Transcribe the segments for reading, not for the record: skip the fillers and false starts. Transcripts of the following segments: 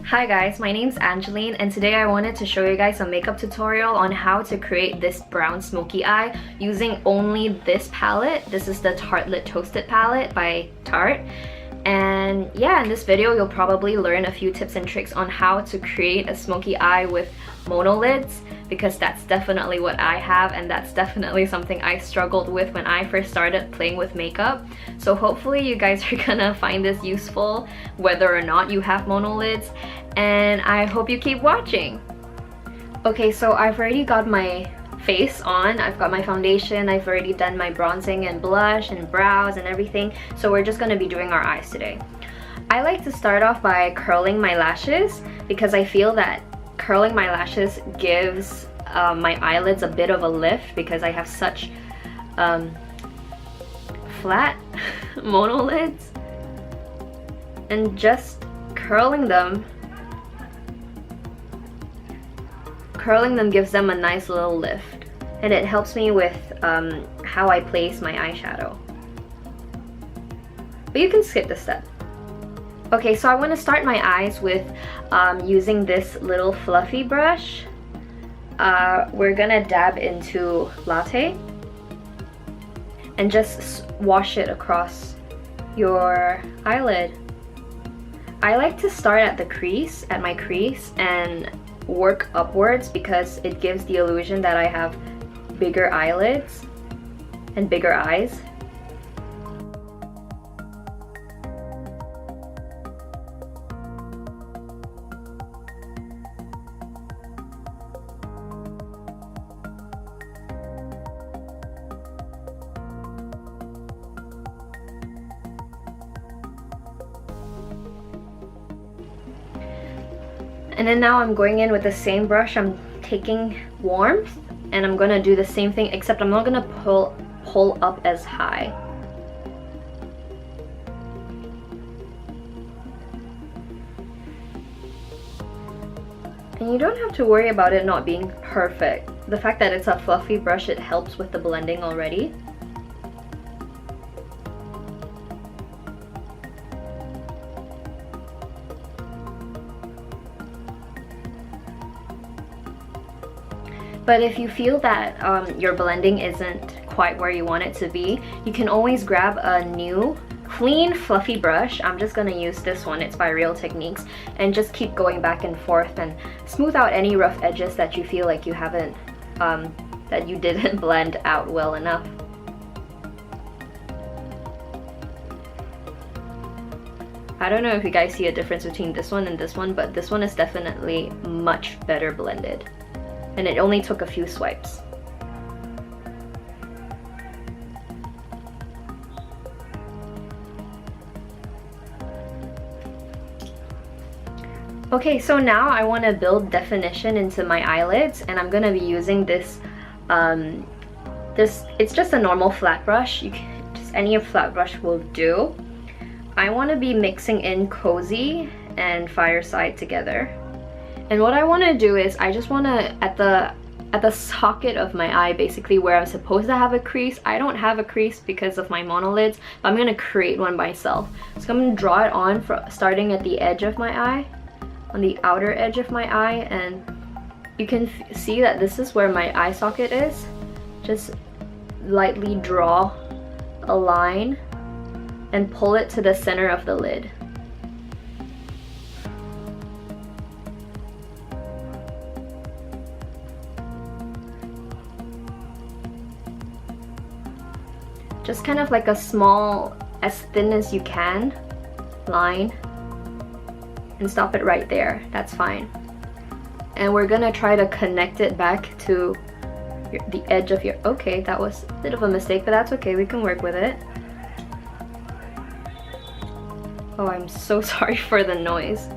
Hi guys, my name's Angeline and today I wanted to show you guys a makeup tutorial on how to create this brown smoky eye using only this palette. This is the Tartelette Toasted palette by Tarte. And yeah, in this video you'll probably learn a few tips and tricks on how to create a smoky eye with monolids, because that's definitely what I have and that's definitely something I struggled with when I first started playing with makeup. So hopefully you guys are gonna find this useful whether or not you have monolids, and I hope you keep watching. Okay, so I've already got my face on, I've got my foundation, I've already done my bronzing and blush and brows and everything, so we're just gonna be doing our eyes today. I like to start off by curling my lashes because I feel that curling my lashes gives my eyelids a bit of a lift because I have such flat monolids, and just curling them gives them a nice little lift, and it helps me with how I place my eyeshadow. But you can skip this step. Okay, so I want to start my eyes with using this little fluffy brush. We're gonna dab into latte and just wash it across your eyelid. I like to start at the crease, at my crease, and work upwards because it gives the illusion that I have bigger eyelids and bigger eyes. And then now I'm going in with the same brush. I'm taking warmth and I'm gonna do the same thing, except I'm not gonna pull up as high. And you don't have to worry about it not being perfect. The fact that it's a fluffy brush, it helps with the blending already. But if you feel that your blending isn't quite where you want it to be, you can always grab a new, clean, fluffy brush. I'm just gonna use this one, it's by Real Techniques, and just keep going back and forth and smooth out any rough edges that you feel like you haven't, that you didn't blend out well enough. I don't know if you guys see a difference between this one and this one, but this one is definitely much better blended. And it only took a few swipes. Okay, so now I want to build definition into my eyelids, and I'm gonna be using this. It's just a normal flat brush. Just any flat brush will do. I want to be mixing in Cozy and Fireside together. And what I want to do is I just want to, at the socket of my eye, basically where I'm supposed to have a crease, I don't have a crease because of my monolids, but I'm going to create one myself. So I'm going to draw it on starting at the edge of my eye, on the outer edge of my eye, and you can see that this is where my eye socket is. Just lightly draw a line and pull it to the center of the lid. Just kind of like a small, as thin as you can, line, and stop it right there. That's fine. And we're gonna try to connect it back to the edge of your... Okay, that was a bit of a mistake, but that's okay, we can work with it. Oh, I'm so sorry for the noise.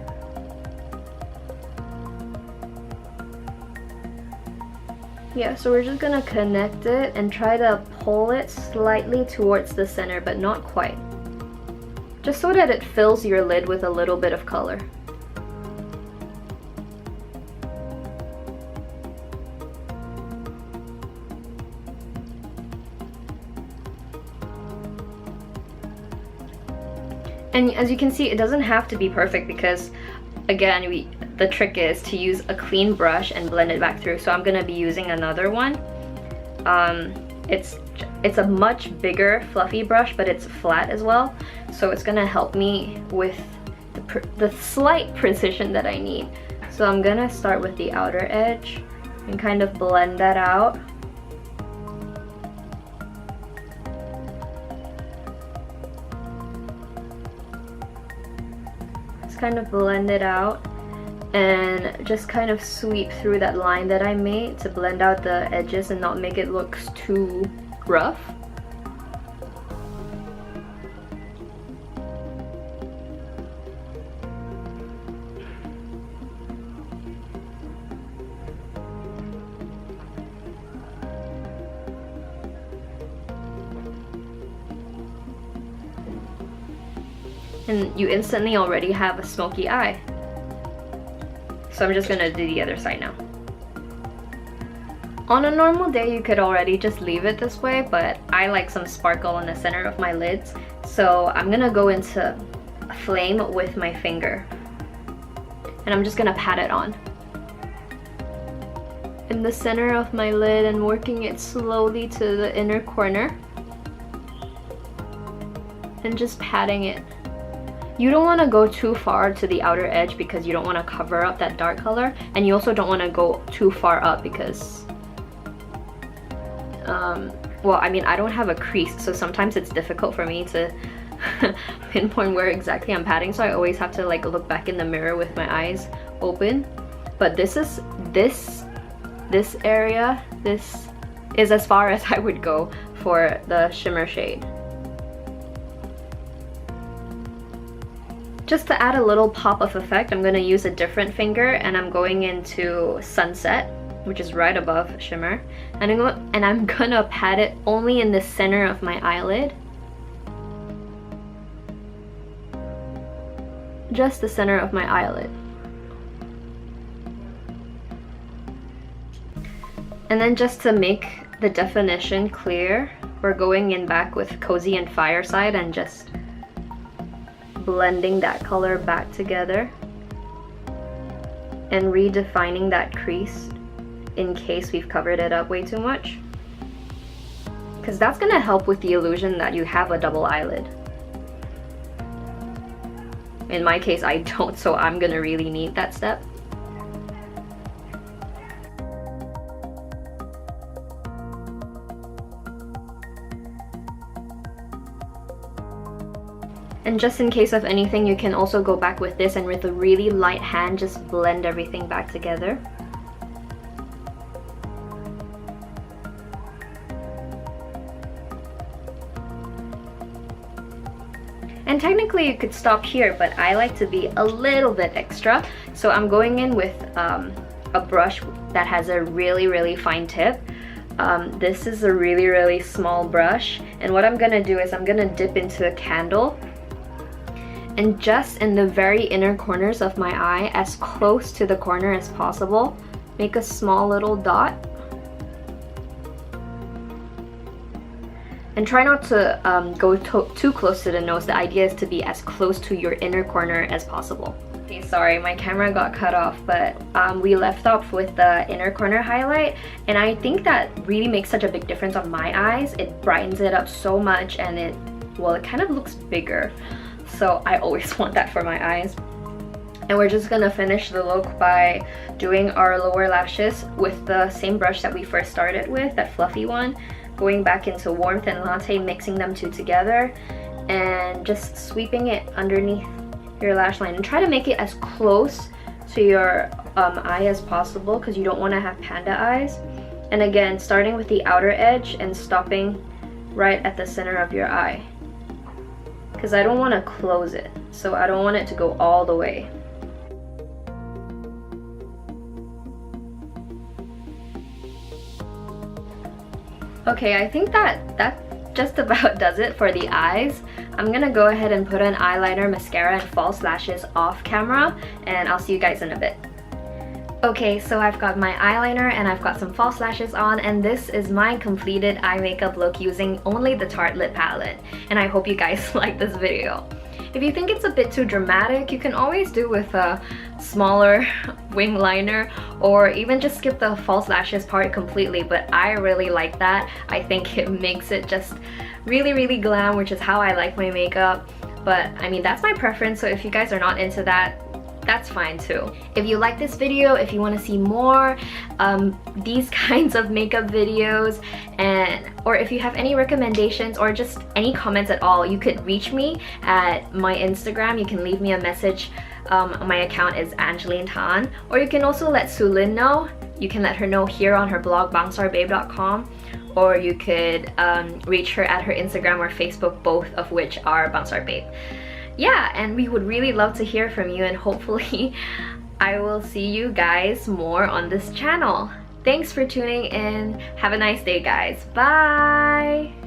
Yeah, so we're just gonna connect it and try to pull it slightly towards the center, but not quite. Just so that it fills your lid with a little bit of color. And as you can see, it doesn't have to be perfect because again, the trick is to use a clean brush and blend it back through. So I'm gonna be using another one. It's a much bigger fluffy brush, but it's flat as well. So it's gonna help me with the slight precision that I need. So I'm gonna start with the outer edge and kind of blend that out. Just kind of blend it out and just kind of sweep through that line that I made to blend out the edges and not make it look too rough. And you instantly already have a smoky eye. So I'm just gonna do the other side now. On a normal day, you could already just leave it this way, but I like some sparkle in the center of my lids. So I'm gonna go into flame with my finger. And I'm just gonna pat it on in the center of my lid and working it slowly to the inner corner. And just patting it. You don't want to go too far to the outer edge because you don't want to cover up that dark color, and you also don't want to go too far up because well, I mean, I don't have a crease, so sometimes it's difficult for me to pinpoint where exactly I'm patting, so I always have to like look back in the mirror with my eyes open. But this area is as far as I would go for the shimmer shade. Just to add a little pop of effect, I'm going to use a different finger and I'm going into Sunset, which is right above shimmer, and I'm gonna pat it only in the center of my eyelid. Just the center of my eyelid. And then just to make the definition clear, we're going in back with Cozy and Fireside and just blending that color back together and redefining that crease in case we've covered it up way too much, because that's gonna help with the illusion that you have a double eyelid. In my case, I don't, so I'm gonna really need that step. And just in case of anything, you can also go back with this and with a really light hand just blend everything back together. And technically you could stop here, but I like to be a little bit extra. So I'm going in with a brush that has a really fine tip. This is a really small brush. And what I'm gonna do is I'm gonna dip into a candle. And just in the very inner corners of my eye, as close to the corner as possible, make a small little dot. And try not to go too close to the nose. The idea is to be as close to your inner corner as possible. Okay, sorry, my camera got cut off, but we left off with the inner corner highlight, and I think that really makes such a big difference on my eyes. It brightens it up so much, and it kind of looks bigger. So I always want that for my eyes. And we're just gonna finish the look by doing our lower lashes with the same brush that we first started with, that fluffy one. Going back into Warmth and Latte, mixing them two together, and just sweeping it underneath your lash line. And try to make it as close to your eye as possible, because you don't want to have panda eyes. And again, starting with the outer edge and stopping right at the center of your eye, because I don't want to close it, so I don't want it to go all the way. Okay, I think that just about does it for the eyes. I'm gonna go ahead and put an eyeliner, mascara, and false lashes off camera, and I'll see you guys in a bit. Okay, so I've got my eyeliner and I've got some false lashes on, and this is my completed eye makeup look using only the Tartelette palette. And I hope you guys like this video. If you think it's a bit too dramatic, you can always do with a smaller wing liner, or even just skip the false lashes part completely, but I really like that. I think it makes it just really glam, which is how I like my makeup. But I mean, that's my preference, so if you guys are not into that, that's fine too. If you like this video, if you want to see more these kinds of makeup videos, or if you have any recommendations or just any comments at all, you could reach me at my Instagram. You can leave me a message. My account is Angeline Tan, or you can also let Sulin know. You can let her know here on her blog bangsarbabe.com, or you could reach her at her Instagram or Facebook, both of which are bangsarbabe. Yeah, and we would really love to hear from you, and hopefully I will see you guys more on this channel. Thanks for tuning in. Have a nice day, guys. Bye!